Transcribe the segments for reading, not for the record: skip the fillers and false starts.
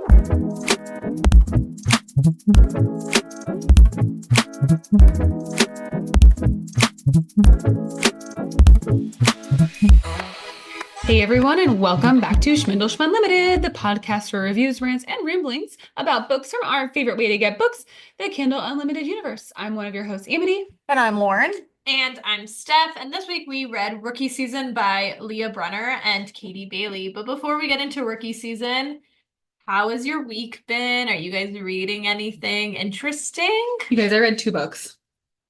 Hey everyone, and welcome back to Schmindel Unlimited, the podcast for reviews, rants, and ramblings about books from our favorite way to get books, the Kindle Unlimited universe. I'm one of your hosts, Amity. And I'm Lauren. And I'm Steph, and this week we read Rookie Season by Leah Brunner and Katie Bailey. But before we get into Rookie Season, how has your week been? Are you guys reading anything interesting? You guys, I read 2 books.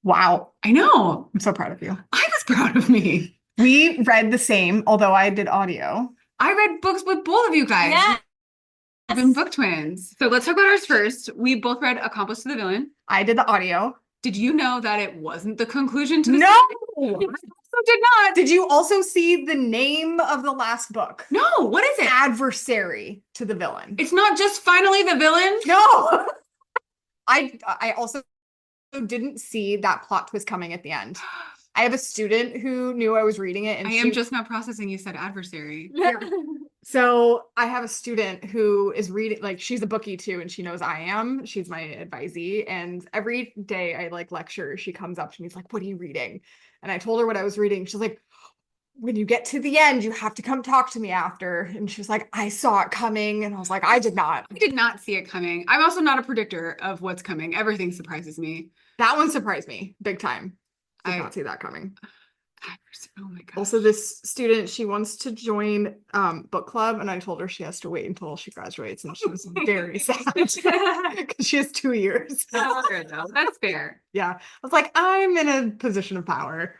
Wow. I know. I'm so proud of you. I was proud of me. We read the same, although I did audio. I read books with both of you guys. Yeah. We've been book twins. So let's talk about ours first. We both read Accomplice to the Villain. I did the audio. Did you know that it wasn't the conclusion to the No! story? I also did not. Did you also see the name of the last book? No, what is it? Adversary to the Villain. It's not just finally the villain? No! I also didn't see that plot twist coming at the end. I have a student who knew I was reading it, and I am just now processing you said adversary. So I have a student who is reading, like, she's a bookie too, and she knows I am. She's my advisee, and every day I lecture, she comes up to me, she's like, "What are you reading?" And I told her what I was reading. She's like, "When you get to the end, you have to come talk to me after." And she was like, "I saw it coming," and I was like, "I did not." I did not see it coming. I'm also not a predictor of what's coming. Everything surprises me. That one surprised me big time. Did not see that coming. Oh my gosh. Also, this student, she wants to join book club, and I told her she has to wait until she graduates, and she was very sad because she has 2 years. That's fair, though. That's fair. Yeah, I was like, I'm in a position of power.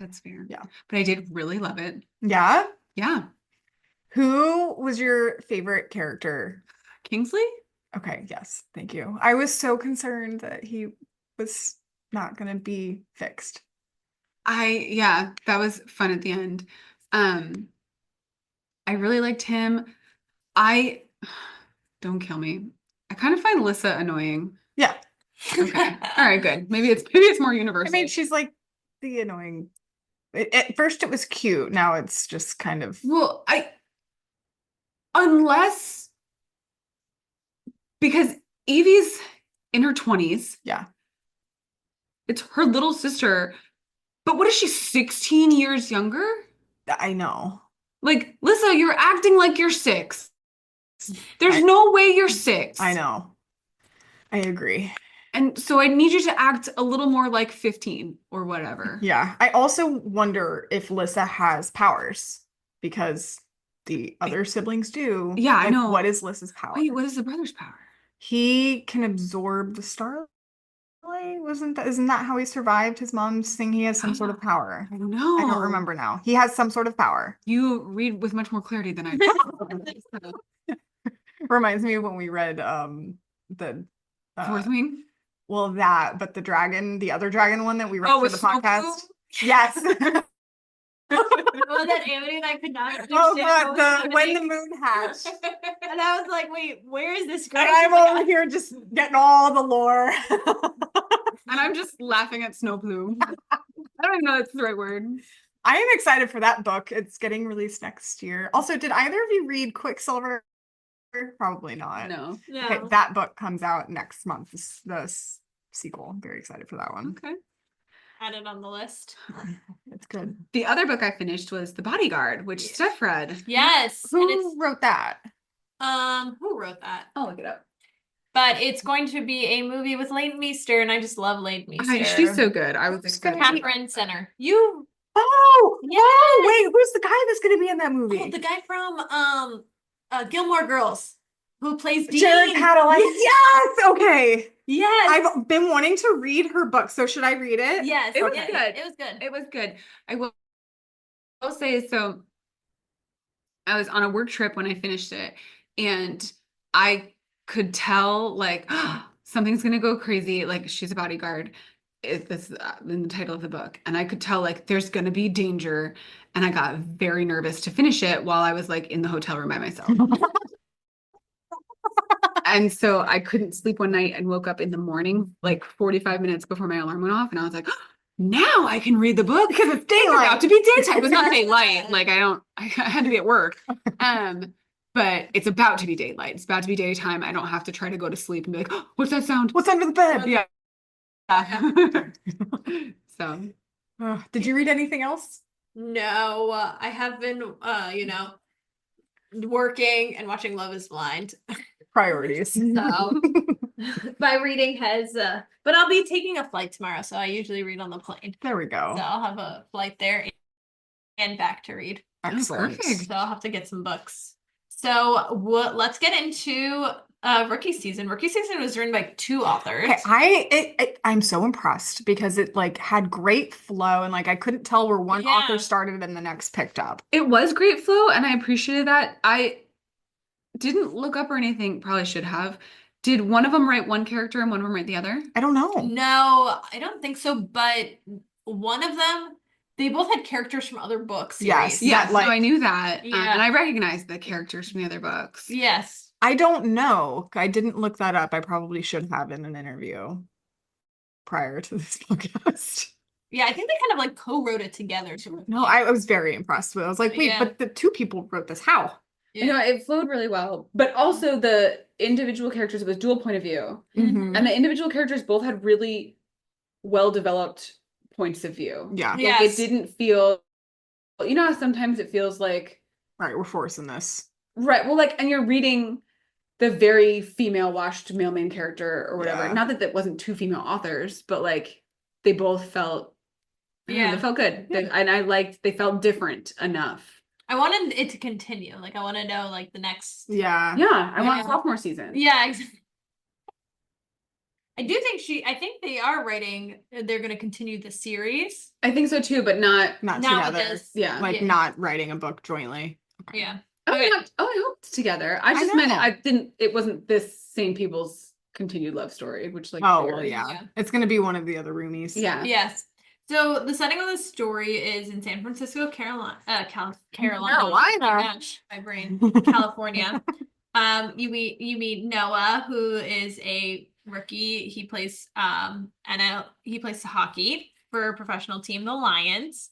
That's fair. Yeah, but I did really love it. Yeah. Yeah. Who was your favorite character? Kingsley? Okay. Yes. Thank you. I was so concerned that he was not going to be fixed. Yeah, that was fun at the end. I really liked him. Don't kill me. I kind of find Lissa annoying. Yeah. Okay. All right, good. Maybe it's more universal. I mean, she's like the annoying. At first it was cute. Now it's just kind of. Well, unless because Evie's in her 20s. Yeah. It's her little sister. But what is she, 16 years younger? I know. Like, Lissa, you're acting like you're 6. There's no way you're 6. I know. I agree. And so I need you to act a little more like 15 or whatever. Yeah. I also wonder if Lissa has powers because the other siblings do. Yeah, I know. What is Lissa's power? Wait, what is the brother's power? He can absorb the starlight. Isn't that how he survived his mom's thing? He has some sort of power. I don't know. I don't remember now. He has some sort of power. You read with much more clarity than I do. Reminds me of when we read the Fourth Wing. Well, but the other dragon one that we read for the podcast. Blue? Yes. Oh, that Amity that I could not understand. Oh god, when the moon hatched. And I was like, wait, where is this going? And I'm over here just getting all the lore. And I'm just laughing at Snow Plume. I don't even know that's the right word. I am excited for that book. It's getting released next year. Also, did either of you read Quicksilver? Probably not. No. Okay, that book comes out next month. The sequel. I'm very excited for that one. Okay. Add it on the list. It's good. The other book I finished was The Bodyguard, which Steph read. Yes. Who wrote that? Who wrote that? I'll look it up. But it's going to be a movie with Leighton Meester, and I just love Leighton Meester. She's so good. I was excited. Catherine Center. You. Oh, Yes! oh, wait, who's the guy that's going to be in that movie? Oh, the guy from Gilmore Girls who plays Dean. Jared Padalecki. Yes. Okay. Yes. I've been wanting to read her book, so should I read it? Yes. It was yes. good. It was good. It was good. I will say, so I was on a work trip when I finished it, and I could tell, like, something's going to go crazy. Like, she's a bodyguard. That's in the title of the book. And I could tell, like, there's going to be danger. And I got very nervous to finish it while I was, like, in the hotel room by myself. And so I couldn't sleep one night and woke up in the morning, like 45 minutes before my alarm went off. And I was like, now I can read the book because it's daylight. About to be daytime. It was not daylight. Like I had to be at work. But but it's about to be daylight. It's about to be daytime. I don't have to try to go to sleep and be like, oh, what's that sound? What's under the bed? Yeah. So, Did you read anything else? No, I have been, working and watching Love is Blind. Priorities. So my reading has, but I'll be taking a flight tomorrow, so I usually read on the plane. There we So go. I'll have a flight there and back to read. Excellent. perfect. So I'll have to get some books. So let's get into Rookie Season. Rookie Season was written by 2 authors. Okay, I'm so impressed because it like had great flow and like I couldn't tell where one Yeah. author started and the next picked up. It was great flow, and I appreciated that. I didn't look up or anything, probably should have. Did one of them write one character and one of them write the other? I don't know. No, I don't think so, but one of them, they both had characters from other books. Yes. Yeah, like- so I knew that. Yeah. And I recognized the characters from the other books. Yes. I don't know. I didn't look that up. I probably should have in an interview prior to this podcast. Yeah, I think they kind of like co-wrote it together. No, I was very impressed with it. I was like, wait, Yeah. but the 2 people wrote this. How? You know, it flowed really well. But also the individual characters, it was dual point of view. Mhm. And the individual characters both had really well-developed points of view. Yeah. Like Yes. it didn't feel, you know how sometimes it feels like, Right, we're forcing this. right, well, like, and you're reading the very female washed male main character or whatever. Yeah. Not that that wasn't 2 female authors, but like they both felt, I don't know, Yeah. they felt good. Yeah. And I liked, they felt different enough. I wanted it to continue. Like I want to know like the next. Yeah. Yeah, I want Yeah. a sophomore season. Yeah, exactly. I think they are writing, they're going to continue the series. I think so too, but not, Not Not with together. this. yeah. Like Yeah. not writing a book jointly. Yeah. Oh, Okay. I hoped together. I I just meant know. I didn't, it wasn't this same people's continued love story, which like, Oh, fair. well, yeah. Yeah. It's going to be one of the other roomies. Yeah. Yes. So the setting of the story is in San Francisco, Carolina. Carolina. Carolina. Oh my gosh, my brain. California. You meet Noah, who is a rookie. He plays he plays hockey for a professional team, the Lions.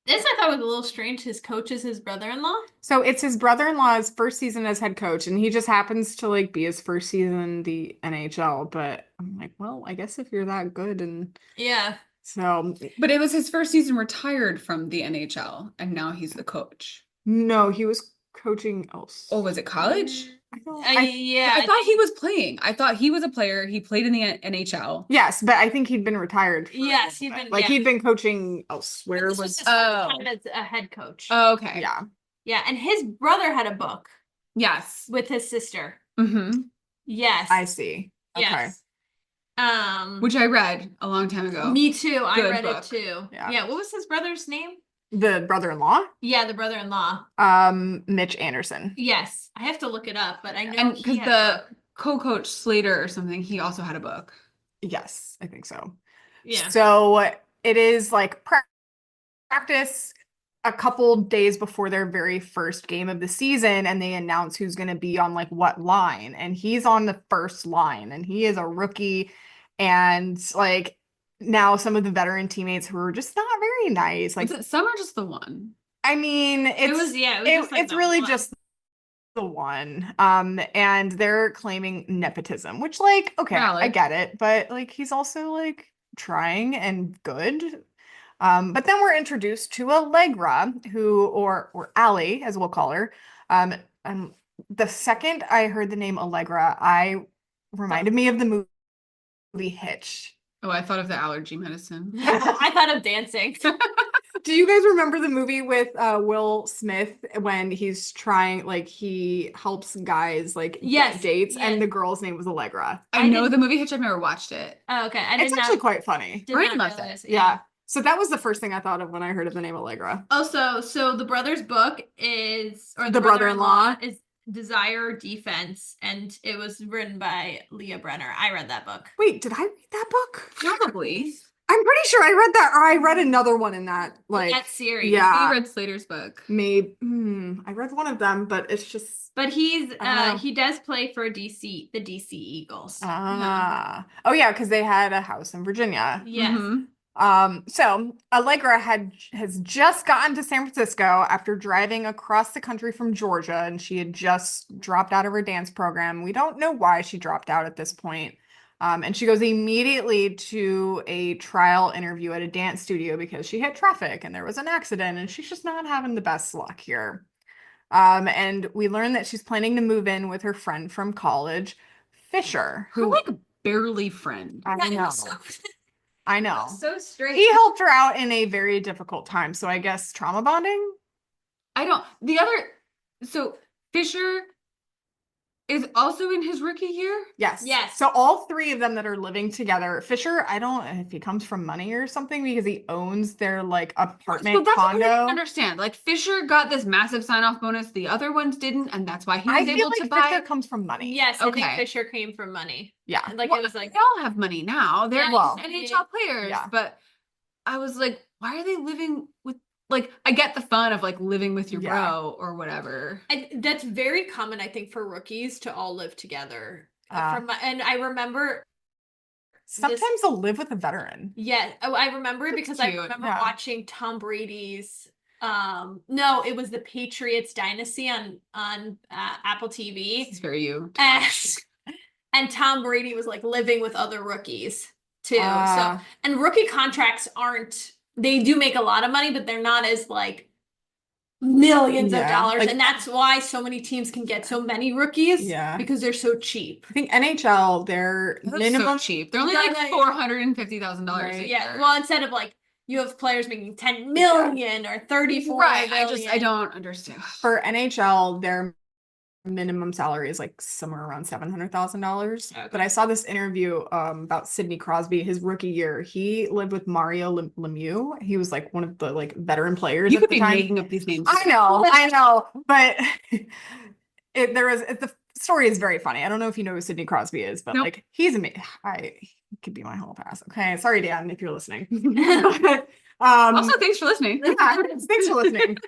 This I thought was a little strange. His coach is his brother-in-law. So it's his brother-in-law's first season as head coach, and he just happens to like be his first season in the NHL. But I'm like, well, I guess if you're that good, and Yeah. so But it was his first season retired from the NHL, and now he's the coach. no, he was coaching else. Oh, was it college? I don't. Yeah. I thought he was playing. I thought he was a player. He played in the NHL. Yes, but I think he'd been retired. For a Yes, little he'd bit. been- like yeah. he'd been coaching elsewhere. This was Was his first Oh. time as a head coach. Oh, okay. yeah. Yeah, and his brother had a book Yes. with his sister. Mm-hmm. Yes. I see. Okay. Yes. Which I read a long time ago. Me too. I Good read book. it too. Yeah. Yeah. What was his brother's name? The brother-in-law, Yeah, the brother-in-law. Mitch Anderson. Yes, I have to look it up, but I know And he because had a the book. co-coach Slater or something, he also had a book. Yes, I think so. Yeah. So it is like practice a couple days before their very first game of the season, and they announce who's going to be on like what line, and he's on the first line, and he is a rookie, and like now some of the veteran teammates who are just not very nice. Like, Was it some or just the one? I mean, It was just like it's the really one. just the one. And they're claiming nepotism, which like, okay, I Valid. get it, but like he's also like trying and good. But then we're introduced to Allegra, who or Allie, as we'll call her. The second I heard the name Allegra, I reminded me of the movie Hitch. Oh, I thought of the allergy medicine. I thought of dancing. Do you guys remember the movie with Will Smith when he's trying, like, he helps guys like Yes, get dates, yes. and the girl's name was Allegra? I know didn't- the movie Hitch. I've never watched it. Oh, okay. I did It's not. actually quite funny. did Brian not loves it. realize, Yeah. So that was the first thing I thought of when I heard of the name Allegra. Also, so the brother's book is, or The brother-in-law. is Desire Defense, and it was written by Leah Brunner. I read that book. Wait, did I read that book? Probably. I'm pretty sure I read that, or I read another one in that. Like, That series. yeah. You read Slater's book. maybe I read one of them, but it's just But he's Oh. he does play for the DC Eagles. oh yeah, because they had a house in Virginia. Yes. Mhm. So Allegra has just gotten to San Francisco after driving across the country from Georgia, and she had just dropped out of her dance program. We don't know why she dropped out at this point. And she goes immediately to a trial interview at a dance studio because she hit traffic and there was an accident, and she's just not having the best luck here. And we learn that she's planning to move in with her friend from college, Fisher, Her who like barely friend. I know. I know. So strange. He helped her out in a very difficult time. So I guess trauma bonding? So Fisher is also in his rookie year? Yes. Yes. So all three of them that are living together. Fisher, I don't know if he comes from money or something because he owns their like apartment So that's what I condo. didn't understand. Like Fisher got this massive sign-off bonus, the other ones didn't, and that's why he was I feel able like to buy. Fisher comes from money. Yes, I think Okay. Fisher came from money. Yeah. Like Well, it was like they all have money now. They're Yeah, well, NHL players, yeah. but I was like, why are they living with like I get the fun of like living with your Yeah. bro or whatever. that's very common, I think, for rookies to all live together. Uh, And I remember Sometimes they'll live with a veteran. Yeah, I remember it because I cute. remember Yeah. watching Tom Brady's no, it was the Patriots Dynasty on Apple TV. This is very you. And Tom Brady was like living with other rookies too. Uh, And rookie contracts they do make a lot of money, but they're not as like millions of Yeah, dollars. like- And that's why so many teams can get so many rookies. Yeah. Because they're so cheap. I think NHL, their That's minimum so cheap. They're only No, like no, $450,000 a Right. year. Yeah. Well, instead of like you have players making 10 million or 34 Right. million. I don't understand. for NHL, their minimum salary is like somewhere around $700,000. Okay. But I saw this interview about Sidney Crosby, his rookie year. He lived with Mario Lemieux. He was like one of the like veteran players You at could the be time. making up these names. I know, but the story is very funny. I don't know if you know who Sidney Crosby is, but Nope. like he's amazing. He could be my whole pass. Okay, sorry, Dan, if you're listening. Also, thanks for listening. Yeah, thanks for listening.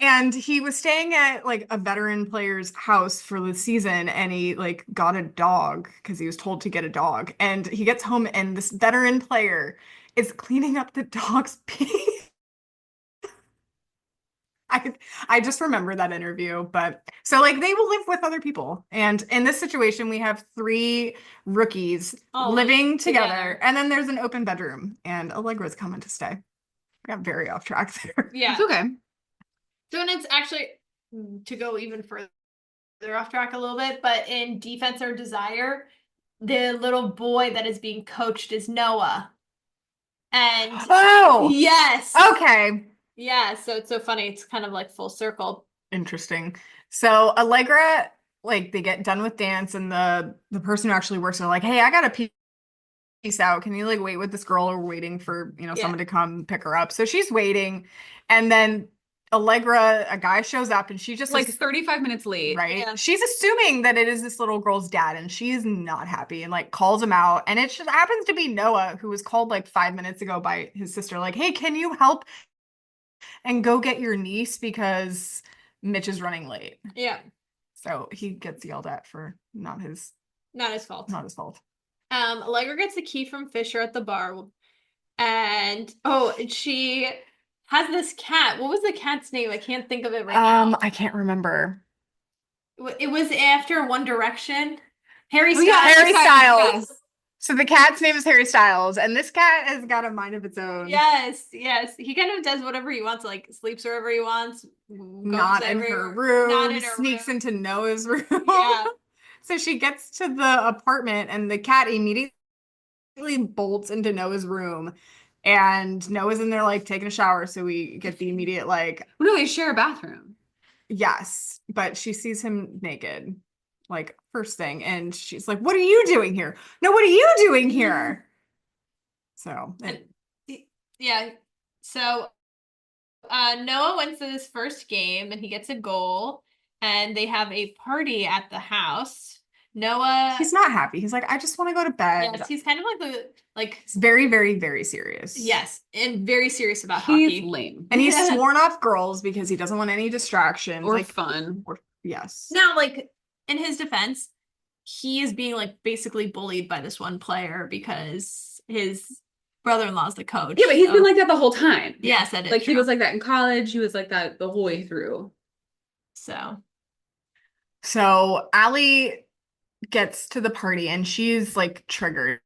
And he was staying at like a veteran player's house for the season, and he like got a dog because he was told to get a dog. And he gets home, and this veteran player is cleaning up the dog's pee. I just remember that interview, but so like they will live with other people. And in this situation, we have three rookies All living together, together. and then there's an open bedroom, and Allegra's coming to stay. I got very off track there. Yeah. It's okay. So, and it's actually to go even further off track a little bit, but in Defense or Desire, the little boy that is being coached is Noah. And Oh, yes. okay. Yeah, so it's so funny. It's kind of like full circle. Interesting. So Allegra, like they get done with dance, and the person who actually works are like, hey, I gotta peace out. Can you like wait with this girl, or we're waiting for someone to come pick her up? So she's waiting, and then Allegra, a guy shows up, and she just Like 35 minutes late. right. Yeah. She's assuming that it is this little girl's dad, and she's not happy and like calls him out. And it just happens to be Noah, who was called like 5 minutes ago by his sister, like, hey, can you help and go get your niece because Mitch is running late. Yeah. So he gets yelled at for Not his fault. not his fault. Allegra gets the key from Fisher at the bar. And she has this cat. What was the cat's name? I can't think of it right now. I can't remember. It was after One Direction. Harry Oh, Styles. yeah, Harry Styles. Yes. So the cat's name is Harry Styles, and this cat has got a mind of its own. Yes. He kind of does whatever he wants, like sleeps wherever he wants. Not in her room, Not in her sneaks room. into Noah's room. Yeah. So she gets to the apartment, and the cat immediately bolts into Noah's room. And Noah's in there like taking a shower, so we get the immediate like, Well, no, they share a bathroom. yes, but she sees him naked, like first thing, and she's like, "What are you doing here? No, what are you doing here?" So Yeah. So Noah wins this first game and he gets a goal and they have a party at the house. Noah he's not happy. He's like, "I just want to go to bed." Yes, he's kind of like He's very, very, very serious. yes, and very serious about He's hockey. lame. And he's sworn off girls because he doesn't want any distractions Or like fun. yes. Now, like in his defense, he is being like basically bullied by this one player because brother-in-law's the coach. Yeah, but he's so- been like that the whole time. Yes, that is Like he true. was like that in college. He was like that the whole way through. So Allie gets to the party and she's like triggered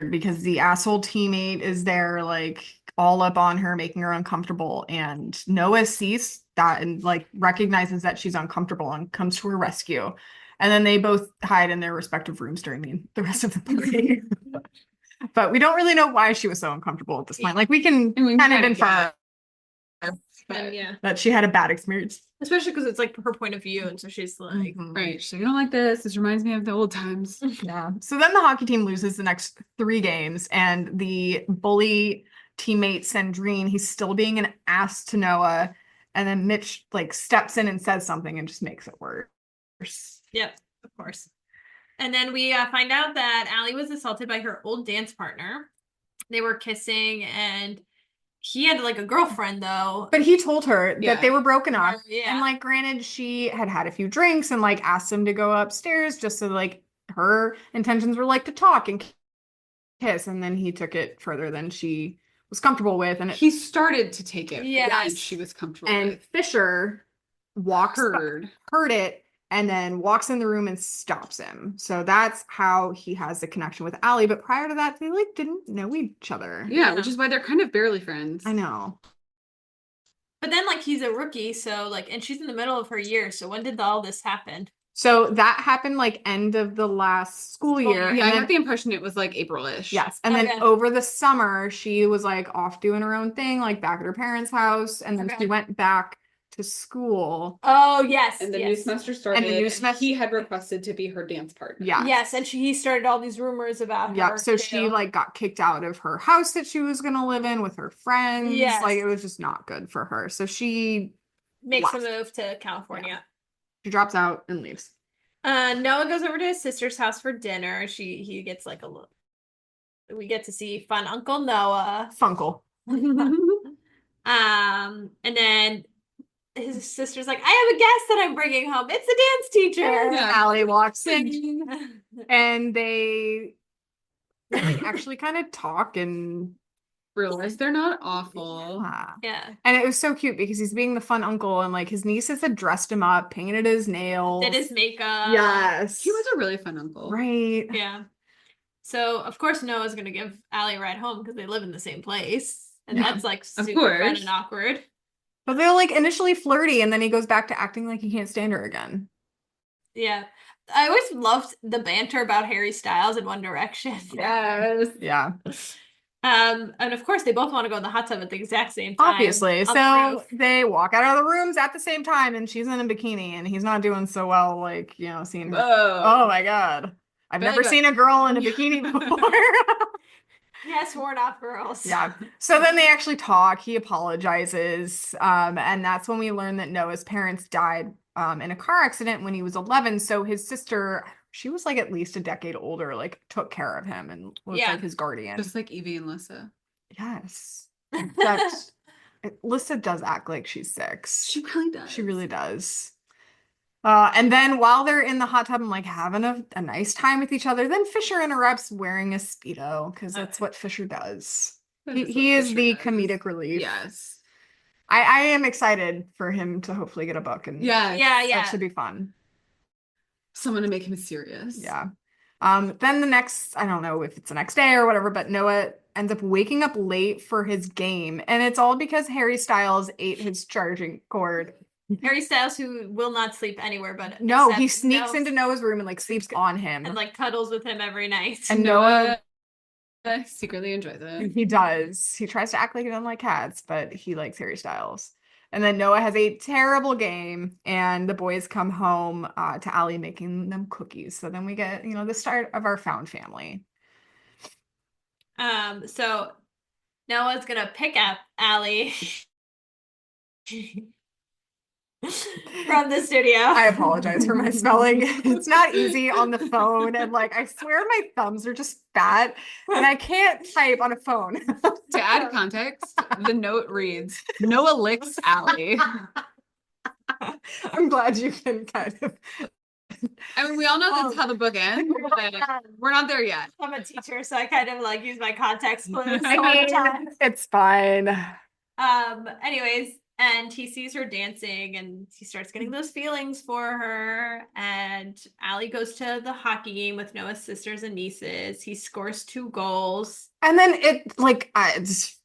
because the asshole teammate is there, like all up on her, making her uncomfortable. And Noah sees that and like recognizes that she's uncomfortable and comes to her rescue. And then they both hide in their respective rooms during the rest of the party. But we don't really know why she was so uncomfortable at this point. Like we can And we kind of kinda infer And yeah, that she had a bad experience. especially because it's like her point of view, and so she's like, Mhm. Right. She's like, I don't like this. This reminds me of the old times. Yeah. So then the hockey team loses the next 3 games, and the bully teammate Sandrine, he's still being an ass to Noah. And then Mitch like steps in and says something and just makes it worse. Yep, of course. And then we find out that Allie was assaulted by her old dance partner. They were kissing, and he had like a girlfriend though. But he told her Yeah. that they were broken up. Yeah. And like, granted, she had had a few drinks and like asked him to go upstairs just so like her intentions were like to talk and kiss. And then he took it further than she was comfortable with. And He started to take it. Yes. And she was comfortable and with. Fisher Heard. heard it and then walks in the room and stops him. So that's how he has the connection with Allie. But prior to that, they like didn't know each other. Yeah, which is why they're kind of barely friends. I know. But then like he's a rookie, so like, and she's in the middle of her year. So when did all this happen? So that happened like end of the last school year. Yeah, and I then, got the impression it was like April-ish. yes. And Okay. then over the summer, she was like off doing her own thing, like back at her parents' house. And then Okay. she went back to school. Oh yes, And the new yes. semester started. And the new and semester- he had requested to be her dance partner. Yeah. Yes, and he started all these rumors about Yeah. her. So too. she like got kicked out of her house that she was gonna live in with her friends. Yes. Like it was just not good for her. So she makes a left. move to California. She drops out and leaves. Noah goes over to his sister's house for dinner. He gets like a look. We get to see fun Uncle Noah. Funkle. And then his sister's like, I have a guest that I'm bringing home. It's the dance teacher. Yeah. Allie walks in and they like, actually kind of talk and Realize they're not awful. Yeah. and it was so cute because he's being the fun uncle and like his nieces had dressed him up, painted his nails. Did his makeup. Yes. He was a really fun uncle. right. Yeah. So of course Noah's gonna give Allie a ride home because they live in the same place. And Yeah, that's like of super fun course. and awkward. But they're like initially flirty and then he goes back to acting like he can't stand her again. Yeah. I always loved the banter about Harry Styles in One Direction. Yes. Yeah. And of course they both want to go in the hot tub at the exact same time. Obviously. on the So roof. they walk out of the rooms at the same time and she's in a bikini and he's not doing so well, like, you know, seeing her. Whoa. Oh my God. I've Really never good. seen a girl in a bikini before. Yes, worn off girls. Yeah. So then they actually talk. He apologizes. And that's when we learn that Noah's parents died in a car accident when he was 11. So his sister, she was like at least a decade older, like took care of him and was Yeah. like his guardian. Just like Evie and Lissa. Yes. That Lissa does act like she's 6. She really does. She really does. And then while they're in the hot tub and like having a nice time with each other, then Fisher interrupts wearing a Speedo because that's what Fisher does. That He, is what he is Fisher the does. comedic relief. Yes. I am excited for him to hopefully get a book and Yeah. Yeah, that yeah. should be fun. Someone to make him serious. Yeah. Then the next, I don't know if it's the next day or whatever, but Noah ends up waking up late for his game. And it's all because Harry Styles ate his charging cord. Harry Styles, who will not sleep anywhere but No, he except sneaks Noah, into Noah's room and like sleeps on him. and like cuddles with him every night. And Noah, secretly enjoys it. he does. He tries to act like he doesn't like cats, but he likes Harry Styles. And then Noah has a terrible game, and the boys come home to Allie making them cookies. So then we get, you know, the start of our found family. So Noah's gonna pick up Allie from the studio. I apologize for my spelling. It's not easy on the phone. And like, I swear my thumbs are just fat and I can't type on a phone. To add context, the note reads, Noah licks Allie. I'm glad you can kind of I mean, we all know that's how the book ends, but we're not there yet. I'm a teacher, so I kind of like use my context clues I all the mean, time. it's fine. Anyways, and he sees her dancing and he starts getting those feelings for her. And Allie goes to the hockey game with Noah's sisters and nieces. He scores 2 goals. And then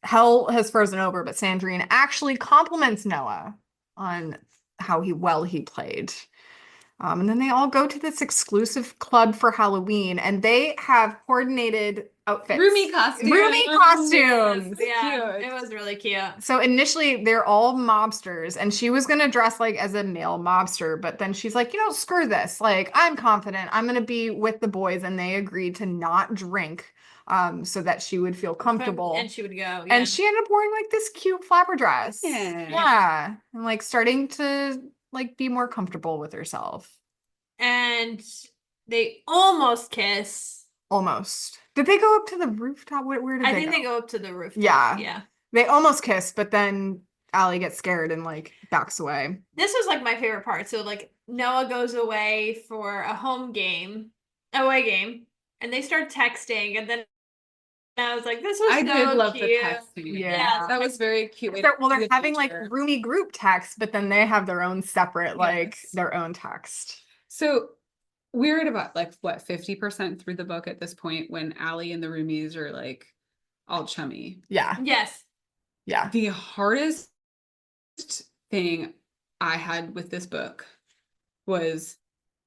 hell has frozen over, but Sandrine actually compliments Noah on how well he played. And then they all go to this exclusive club for Halloween, and they have coordinated outfits. Roomy costumes. Roomy costumes. Yeah, Cute. it was really cute. So initially, they're all mobsters, and she was gonna dress like as a male mobster, but then she's like, screw this. Like, I'm confident. I'm gonna be with the boys, and they agreed to not drink, so that she would feel comfortable. And she would go. Yeah. And she ended up wearing like this cute flapper dress. Yeah. Yeah. And like starting to like be more comfortable with herself. And they almost kiss. Almost. Did they go up to the rooftop? Where did I they think go? they go up to the rooftop. Yeah. Yeah. They almost kiss, but then Allie gets scared and like backs away. This was like my favorite part. So like Noah goes away for a away game, and they start texting, and then I was like, this was I so did love the cute. texting. Yeah. That was very cute. They're having like roomy group text, but then they have their own separate, like Yes. their own text. So we're at about like what 50% through the book at this point when Allie and the roomies are like all chummy. Yeah. Yes. Yeah. The hardest thing I had with this book was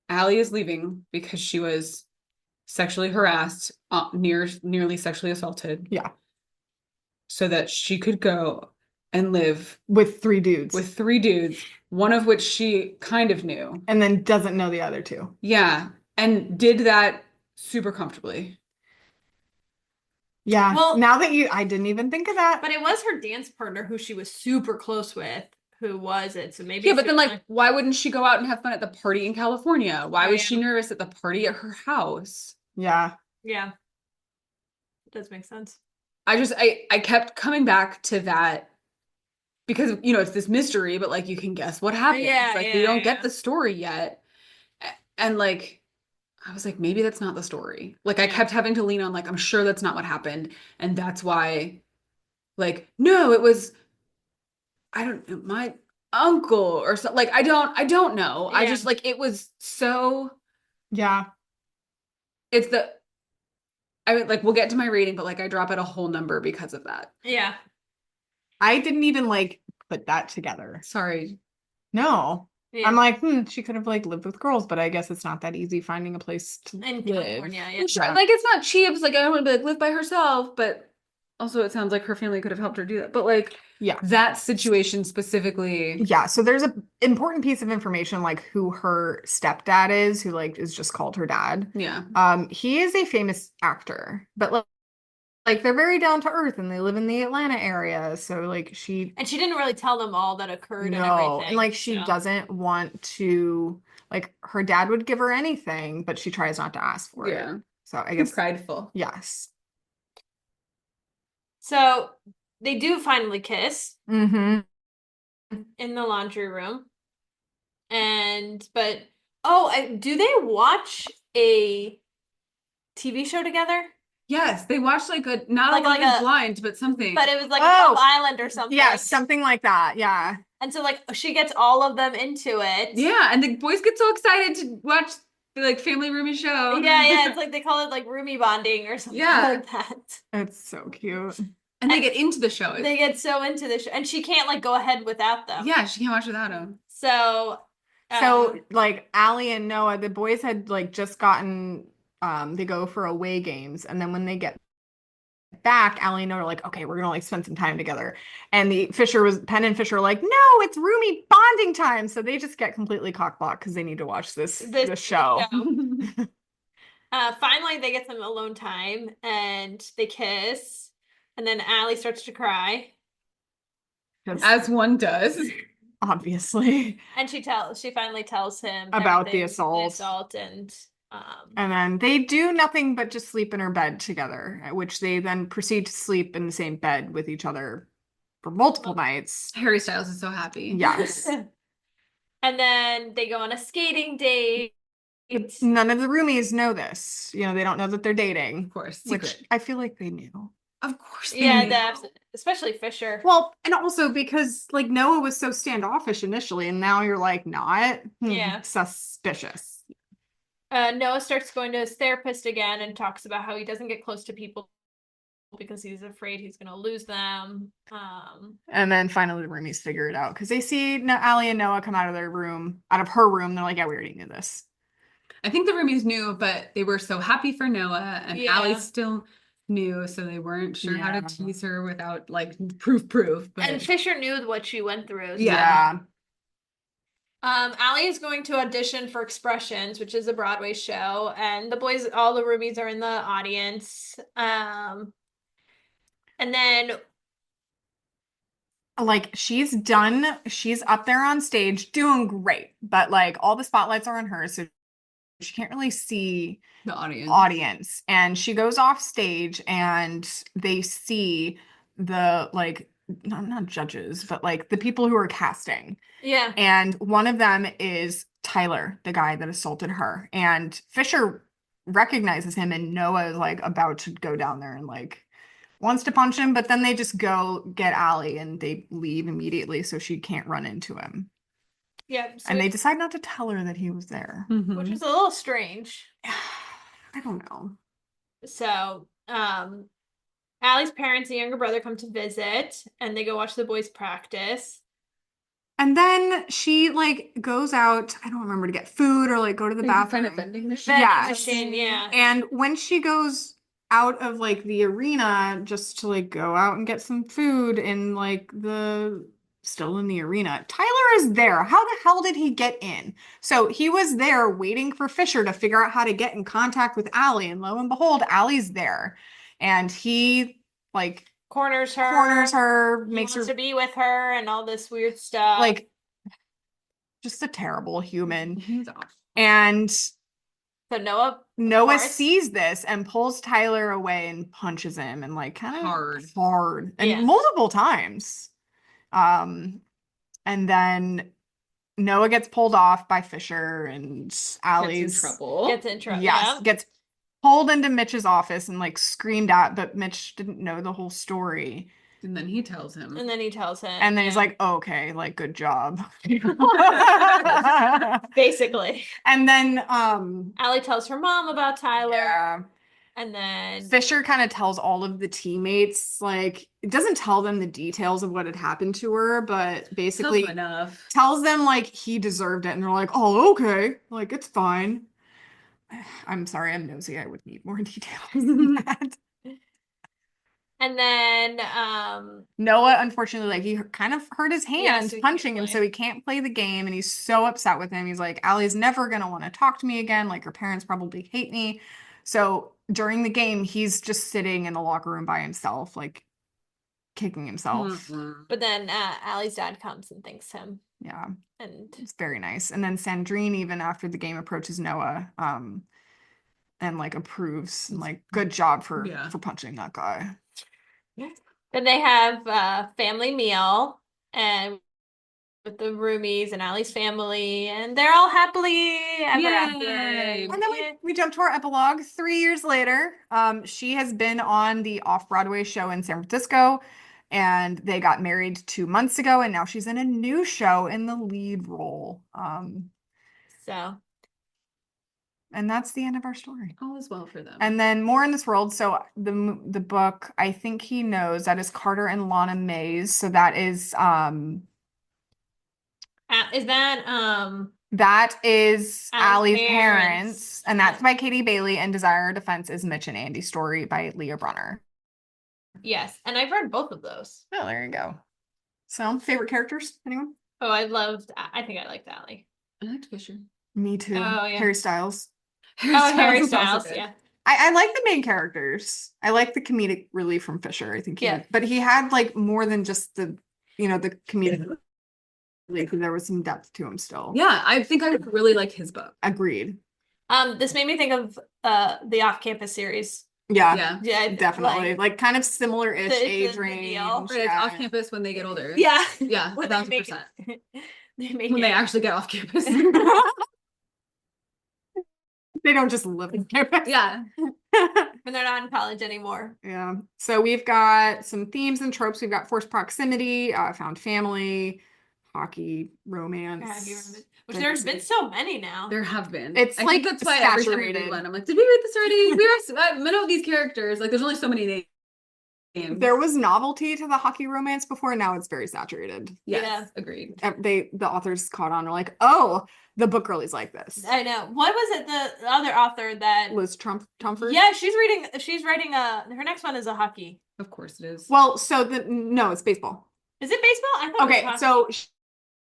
Allie is leaving because she was sexually harassed, nearly sexually assaulted. Yeah. So that she could go and live With 3 dudes. with 3 dudes, one of which she kind of knew. And then doesn't know the other 2. Yeah. And did that super comfortably. Yeah. Well, now that I didn't even think of that. But it was her dance partner who she was super close with who was it. So maybe Yeah, but then like, why wouldn't she go out and have fun at the party in California? Why was she nervous at the party at her house? Yeah. Yeah. It does make sense. I kept coming back to that because it's this mystery, but like you can guess what happens. Yeah, like we don't get the story yet. And like I was like, maybe that's not the story. Like I kept having to lean on like, I'm sure that's not what happened. And that's why like, no, it was my uncle or something. Like I don't know. Yeah. I just like it was so Yeah. it's the I mean, like we'll get to my rating, but like I drop at a whole number because of that. Yeah. I didn't even like put that together. Sorry. No. Yeah. I'm like, she could have like lived with girls, but I guess it's not that easy finding a place to In live. California, yeah. Yeah. Like it's not cheap. It's like I don't want to be like live by herself, but also it sounds like her family could have helped her do that. But like Yeah. that situation specifically. Yeah. So there's a important piece of information, like who her stepdad is, who like is just called her dad. Yeah. He is a famous actor, but like they're very down to earth and they live in the Atlanta area. So like And she didn't really tell them all that occurred and everything. and like she doesn't want to, like her dad would give her anything, but she tries not to ask for it. So I guess prideful. Yes. So they do finally kiss Mm-hmm. in the laundry room. Do they watch a TV show together? Yes, they watched like a not Like- a Love like is a- Blind, but something. But it was like Oh. Love Island or something. Yeah, something like that. Yeah. And so like she gets all of them into it. Yeah, and the boys get so excited to watch the like family roomie show. Yeah. It's like they call it like roomie bonding or something like that. It's so cute. And they get into the show. They get so into the show, and she can't like go ahead without them. Yeah, she can't watch without him. So Like Allie and Noah, the boys had like just gotten they go for away games, and then when they get back, Allie and Noah are like, okay, we're gonna like spend some time together. And Penn and Fisher are like, no, it's roomie bonding time. So they just get completely cockblocked because they need to watch this show. Finally they get some alone time and they kiss, and then Allie starts to cry. As one does. Obviously. And she finally tells him About the everything, assault. and then they do nothing but just sleep in her bed together, which they then proceed to sleep in the same bed with each other for multiple nights. Harry Styles is so happy. Yes. and then they go on a skating date. None of the roomies know this. You know, they don't know that they're dating. Of course, Which secret. I feel like they knew. Of course they Yeah, knew. especially Fisher. Well, and also because like Noah was so standoffish initially, and now you're like not. Yeah. Suspicious. Noah starts going to his therapist again and talks about how he doesn't get close to people because he's afraid he's going to lose them. And then finally the roomies figure it out because they see Allie and Noah come out of her room. They're like, yeah, we already knew this. I think the roomies knew, but they were so happy for Noah, and Yeah. Allie still knew, so they weren't sure how Yeah. to tease her without like proof. But And Fisher knew what she went through. So. Yeah. Allie is going to audition for Expressions, which is a Broadway show, and all the roomies are in the audience. And then Like she's up there on stage doing great, but like all the spotlights are on her, so she can't really see the audience. And she goes off stage and they see the like not judges, but like the people who are casting. yeah. And one of them is Tyler, the guy that assaulted her. And Fisher recognizes him, and Noah is like about to go down there and like wants to punch him, but then they just go get Allie and they leave immediately so she can't run into him. Yeah. So And they decide not to tell her that he was there. which is a little strange. I don't know. So, Allie's parents and younger brother come to visit, and they go watch the boys practice. And then she like goes out, I don't remember, to get food or like go to the bathroom. Find a vending machine. Vending machine, yeah. And when she goes out of like the arena just to like go out and get some food in like still in the arena, Tyler is there. How the hell did he get in? So he was there waiting for Fisher to figure out how to get in contact with Allie, and lo and behold, Allie's there. And he like corners her, makes her to be with her, and all this weird stuff. like just a terrible human. He's awful. And so Noah sees this and pulls Tyler away and punches him and like kind of hard and multiple times. And then Noah gets pulled off by Fisher, and Allie's gets in trouble. Yes, gets pulled into Mitch's office and like screamed at, but Mitch didn't know the whole story. And then he tells him. And then he's like, oh, okay, like good job. Basically. And then Allie tells her mom about Tyler. Yeah. And then Fisher kind of tells all of the teammates, like, it doesn't tell them the details of what had happened to her, but basically tells them like he deserved it. And they're like, oh, okay, like it's fine. I'm sorry, I'm nosy. I would need more details than that. And then Noah, unfortunately, like he kind of hurt his hand punching him, so he can't play the game, and he's so upset with him. He's like, Allie's never gonna want to talk to me again. Like her parents probably hate me. So during the game, he's just sitting in the locker room by himself, like kicking himself. But then Allie's dad comes and thanks him. Yeah. And it's very nice. And then Sandrine, even after the game, approaches Noah and like approves and like good job for punching that guy. Then they have a family meal and with the roomies and Allie's family, and they're all happily ever after. And then we jump to our epilogue 3 years later. She has been on the off-Broadway show in San Francisco, and they got married 2 months ago, and now she's in a new show in the lead role. And that's the end of our story. All is well for them. And then more in this world. So the book, I think he knows, that is Carter and Lana Mays. So that is that is Allie's parents, and that's by Katie Bailey, and Desire Defense is Mitch and Andy's story by Leah Brunner. Yes, and I've read both of those. Oh, there you go. So, favorite characters? Anyone? Oh, I think I liked Allie. I liked Fisher. Me too. Oh, yeah. Harry Styles. Harry Styles, yeah. I like the main characters. I like the comedic relief from Fisher. I think but he had like more than just the comedic relief. There was some depth to him still. Yeah, I think I really like his book. Agreed. This made me think of the Off-Campus series. Yeah, definitely. Like kind of similar-ish age range. But it's off campus when they get older. Yeah. Yeah, 1,000%. When they actually get off campus. They don't just live in campus. Yeah. And they're not in college anymore. Yeah. So we've got some themes and tropes. We've got forced proximity, found family, hockey, romance. Which there's been so many now. There have been. It's I like think that's why every time we saturated. read one, I'm like, did we read this already? I know these characters. Like, there's only so many names. There was novelty to the hockey romance before. Now it's very saturated. Yes, Yeah. agreed. The authors caught on. Are like, oh, the book girlies like this. I know. What was it? The other author that Liz Trumford. Yeah, she's writing her next one is a hockey. Of course it is. Well, so no, it's baseball. Is it baseball? I thought it Okay, was hockey. so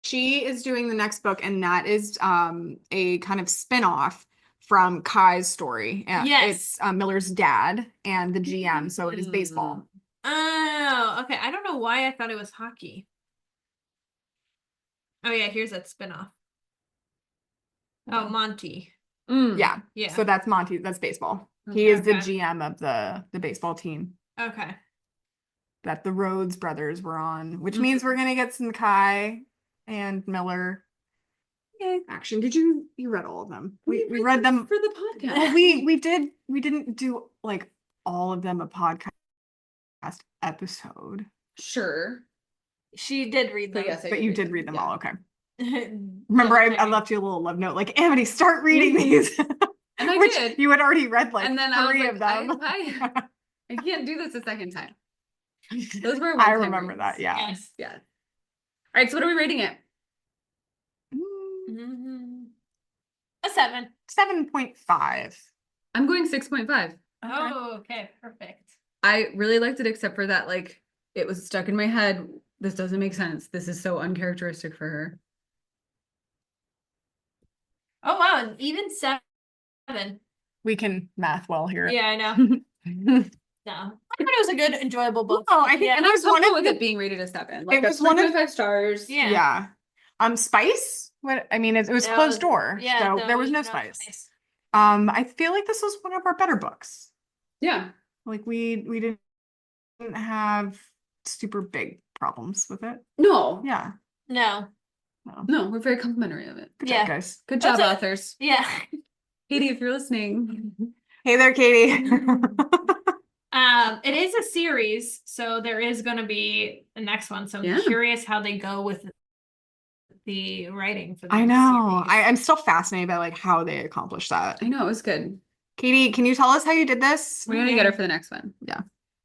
she is doing the next book, and that is a kind of spin-off from Kai's story. Yes. It's Miller's dad and the GM, so it is baseball. Oh, okay. I don't know why I thought it was hockey. Oh yeah, here's that spinoff. Oh, Monty. Yeah. Yeah. So that's Monty. That's baseball. Okay. He is the Okay. GM of the baseball team Okay. that the Rhodes brothers were on, which means we're gonna get some Kai and Miller action. You read all of them? We read them for the podcast. we didn't do like all of them a podcast episode. Sure. She did read them. But yes, But you did read them yeah. all, okay. Remember, I left you a little love note, like, Amity, start reading these. And I Which did. you had already read like And then I was three like, of them. I can't do this a second time. Those were I one-time remember reads. that, yeah. Yes. Yeah. All right, so what are we rating it? Mhm. A 7. 7.5. I'm going 6.5. Oh, okay, perfect. I really liked it, except for that, like, it was stuck in my head. This doesn't make sense. This is so uncharacteristic for her. Oh wow, and even 7. We can math well here. Yeah, I know. No, I thought it was a good, enjoyable book. Oh, I think Yeah. And it I was was one comfortable of with the- it being rated a 7. Like, It that's was one of- 3.5 stars. Yeah. Yeah. Spice? What I mean, it was closed door. Yeah, so there was no spice. I feel like this was one of our better books. Yeah. Like we didn't have super big problems with it. No. Yeah. No. No, we're very complimentary of it. Good Yeah. job, guys. Good job, That's it. authors. Yeah. Katie, if you're listening. Hey there, Katie. It is a series, so there is going to be the next one. So I'm Yeah. curious how they go with the writing for the I know. series. I'm still fascinated by like how they accomplished that. I know, it was good. Katie, can you tell us how you did this? We're gonna get her for the next one. Yeah.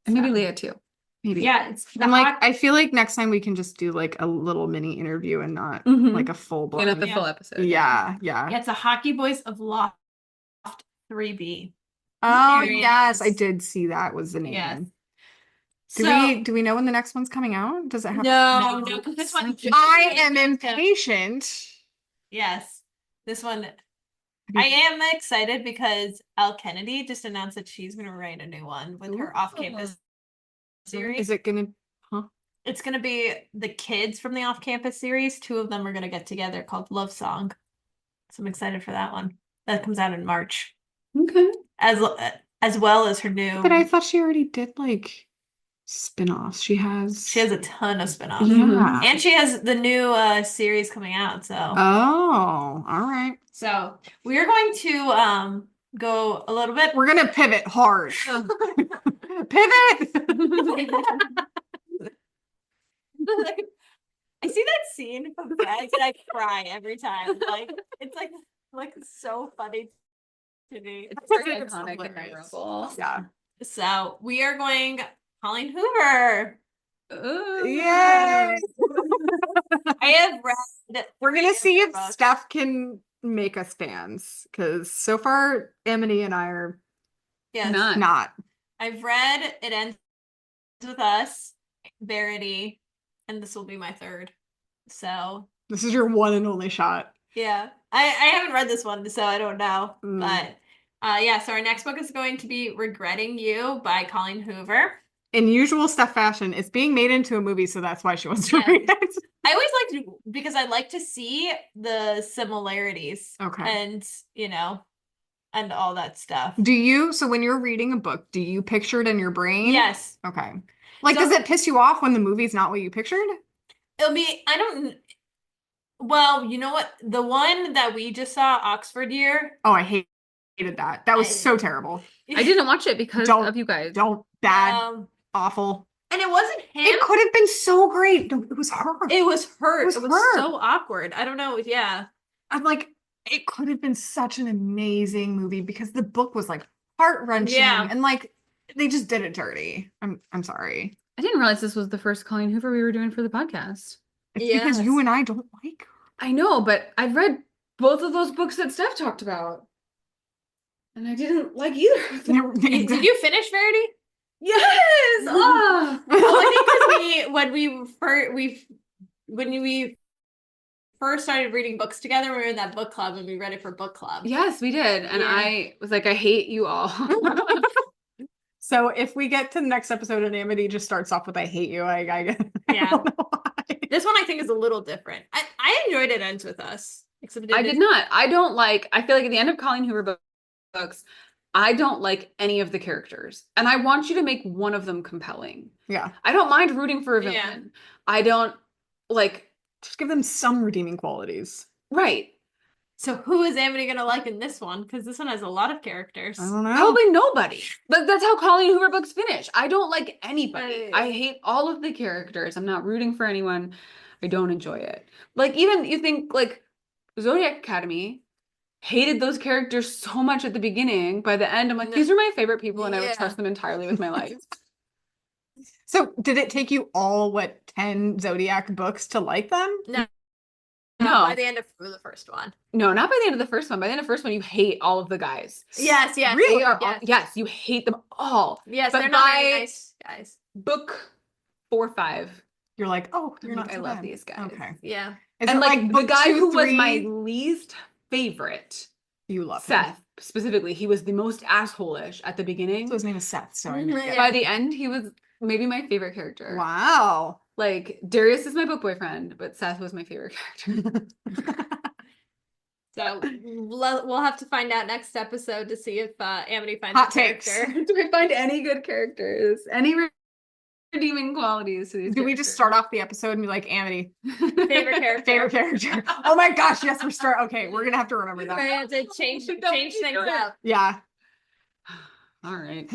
And maybe So- Leah too. Maybe. Yeah, it's the And like hot- I feel like next time we can just do like a little mini interview and not Mhm. like a full And blown. not the Yeah. full episode. Yeah. yeah, it's a Hockey Boys of Loft 3B. Oh Very yes, nice. I did see that was the name. Yes. Do we know when the next one's coming out? Does it have No, because this one. I am impatient. Yes, this one. I am excited because Elle Kennedy just announced that she's going to write a new one with her off-campus series. Is it gonna It's going to be the kids from the off-campus series. 2 of them are going to get together called Love Song. So I'm excited for that one. That comes out in March, Okay. as well as her new. But I thought she already did like spin-offs. She has She has a ton of spin-offs. Yeah. And she has the new series coming out. So Oh, all right. so we are going to go a little bit. We're gonna pivot hard. Pivot. I see that scene from Friends and I cry every time. Like it's like so funny to me. It's very It's iconic and hilarious. memorable. Yeah. So we are going Colleen Hoover. Ooh. Yay. I have read. We're gonna 3 see of if her books. Steph can make us fans, because so far Emily and I are Yes. not. I've read It Ends With Us, Verity, and this will be my 3rd. So This is your one and only shot. yeah, I haven't read this one, so I don't know. Mm. But yeah, so our next book is going to be Regretting You by Colleen Hoover. In usual Steph fashion, it's being made into a movie, so that's why she wants to Yeah. read it. I always like to, because I like to see the similarities Okay. and, and all that stuff. So when you're reading a book, do you picture it in your brain? Yes. Okay. Like, So- does it piss you off when the movie's not what you pictured? It'll be, well, you know what? The one that we just saw, Oxford Year, Oh, I hate that. That was so terrible. I didn't watch it because of you guys. Bad, awful. And it wasn't him. It could have been so great. No, it was her. It was her. It was It was her. so awkward. I don't know. Yeah. I'm like, it could have been such an amazing movie because the book was like heart-wrenching and like they just did it dirty. I'm sorry. I didn't realize this was the first Colleen Hoover we were doing for the podcast. It's because you and I don't like her. I know, but I've read both of those books that Steph talked about. And I didn't like either of them. Did you finish Verity? Yes! Oh. Well, I think because when we first started reading books together, we were in that book club and we read it for book club. Yes, we did. And I was like, I hate you all. So if we get to the next episode and Amity just starts off with I hate you, I don't know why. This one I think is a little different. I enjoyed It Ends With Us. Except I did not. I feel like at the end of Colleen Hoover books, I don't like any of the characters. And I want you to make one of them compelling. Yeah. I don't mind rooting for a villain. Yeah. I don't just give them some redeeming qualities. Right. So who is Amity gonna like in this one? Because this one has a lot of characters. I don't know. Probably nobody. But that's how Colleen Hoover books finish. I don't like anybody. I hate all of the characters. I'm not rooting for anyone. I don't enjoy it. Like, even you think like Zodiac Academy, hated those characters so much at the beginning. By the end, I'm like, these are my favorite people and I would trust them entirely with my life. So did it take you all, 10 Zodiac books to like them? No. No. By the end of the first one. No, not by the end of the first one. By the end of the first one, you hate all of the guys. Yes. Really? Yes. Yes, you hate them all. Yes, but they're not very nice guys. Book 4, 5. You're like, oh, you're not. I so love bad. these guys. Okay. Yeah. Is And it like the book guy 2, who was 3? my least favorite, You love him. Seth specifically. He was the most asshole-ish at the beginning. So his name is Seth. So I Yeah. By the end, he was maybe my favorite character. Wow. Like Darius is my book boyfriend, but Seth was my favorite character. So we'll have to find out next episode to see if Amity finds Hot a takes. character. Do we find any good characters? Any redeeming qualities to these Do we just start off the episode and be like, Amity, Favorite character. favorite character? Oh my gosh, yes, Okay, we're gonna have to remember that. We're gonna have to change things up. Yeah. All right.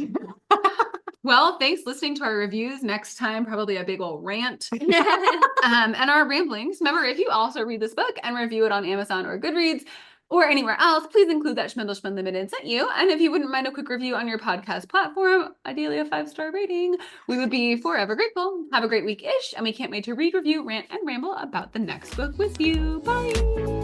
Well, thanks for listening to our reviews. Next time, probably a big old rant and our ramblings. Remember, if you also read this book and review it on Amazon or Goodreads or anywhere else, please include that Schmendel Schmend Limited sent you. And if you wouldn't mind a quick review on your podcast platform, ideally a 5-star rating, we would be forever grateful. Have a great week-ish, and we can't wait to read, review, rant, and ramble about the next book with you. Bye!